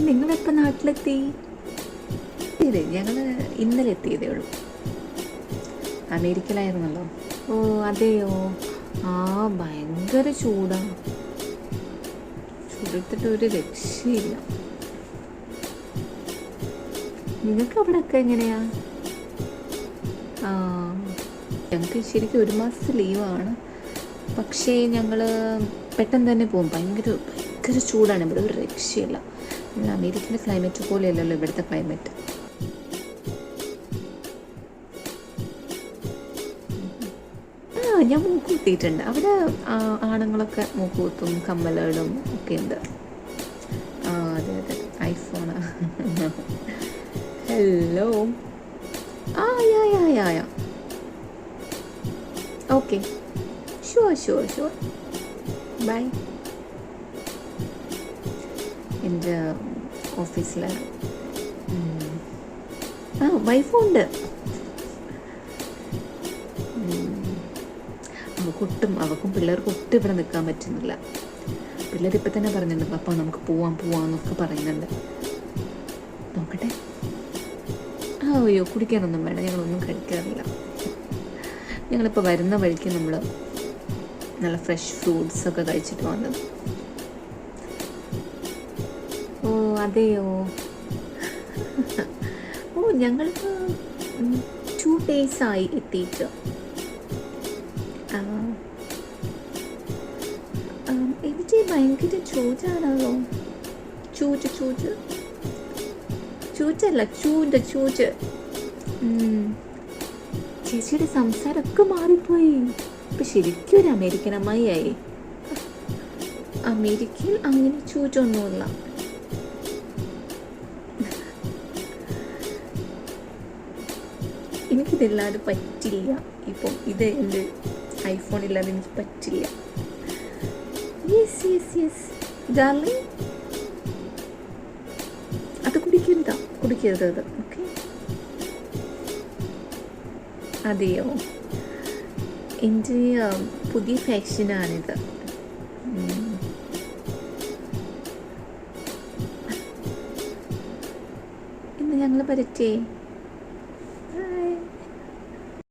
നിങ്ങളെപ്പോൾ നാട്ടിലെത്തി? ഇതെ ഞങ്ങൾ ഇന്നലെ എത്തിയതേ ഉള്ളൂ. അമേരിക്കയിലായിരുന്നല്ലോ. ഓ അതെയോ? ആ ഭയങ്കര ചൂടാണ്. ചൂടെടുത്തിട്ട് ഒരു രക്ഷയില്ല. നിങ്ങൾക്ക് അവിടെയൊക്കെ എങ്ങനെയാ? ആ ഞങ്ങൾക്ക് ശരിക്കും 1 മാസത്തെ ലീവാണ്. പക്ഷേ ഞങ്ങൾ പെട്ടെന്ന് തന്നെ പോകും. ഭയങ്കര ചൂടാണ് ഇവിടെ, ഒരു രക്ഷയില്ല. നമ്മൾ അമേരിക്കയിലെ ക്ലൈമറ്റ് പോലെയല്ലല്ലോ ഇവിടുത്തെ ക്ലൈമറ്റ്. ഞാൻ മൂക്ക് കുത്തിയിട്ടുണ്ട്. അവിടെ ആണുങ്ങളൊക്കെ മൂക്ക് കുത്തും, കമ്മലിടും ഒക്കെ ഉണ്ട്. ആ അതെ അതെ, ഐഫോണാ. Hello. Yeah okay, sure bye. എൻ്റെ ഓഫീസിൽ വൈഫുണ്ട്. അവൾക്കും പിള്ളേർക്കും ഒട്ടും ഇവിടെ നിൽക്കാൻ പറ്റുന്നില്ല. പിള്ളേർ ഇപ്പം തന്നെ പറഞ്ഞിട്ടുണ്ട്, പപ്പ നമുക്ക് പോവാന്നൊക്കെ പറയുന്നുണ്ട്. നോക്കട്ടെ. അയ്യോ കുടിക്കാനൊന്നും വേണ്ട, ഞങ്ങളൊന്നും കഴിക്കാറില്ല. ഞങ്ങളിപ്പോൾ വരുന്ന വഴിക്ക് നമ്മൾ നല്ല ഫ്രഷ് ഫ്രൂട്ട്സൊക്കെ കഴിച്ചിട്ട് വന്നത്. ഓ അതെയോ? ഓ ഞങ്ങൾക്ക് 2 days ആയി എത്തിയിട്ട്. എനിക്ക് ഭയങ്കര ചൂടാണല്ലോ. ചൂച്ചല്ല, ചൂച്ച്. ചേച്ചിയുടെ സംസാരമൊക്കെ മാറിപ്പോയി. ഇപ്പം ശരിക്കും ഒരു അമേരിക്കൻ അമ്മായിയായി. അമേരിക്കയിൽ അങ്ങനെ ചൂച്ചൊന്നുമില്ല. എനിക്കിതല്ലാതെ പറ്റില്ല. ഇപ്പം ഇത് എൻ്റെ ഐഫോൺ ഇല്ലാതെ എനിക്ക് പറ്റില്ല. യെസ് ഡാർലിംഗ്, അത് കുടിക്കരുത് അത്. ഓക്കെ. അതെയോ? എൻ്റെ പുതിയ ഫാഷനാണിത്. ഇന്ന് ഞങ്ങൾ പരറ്റേ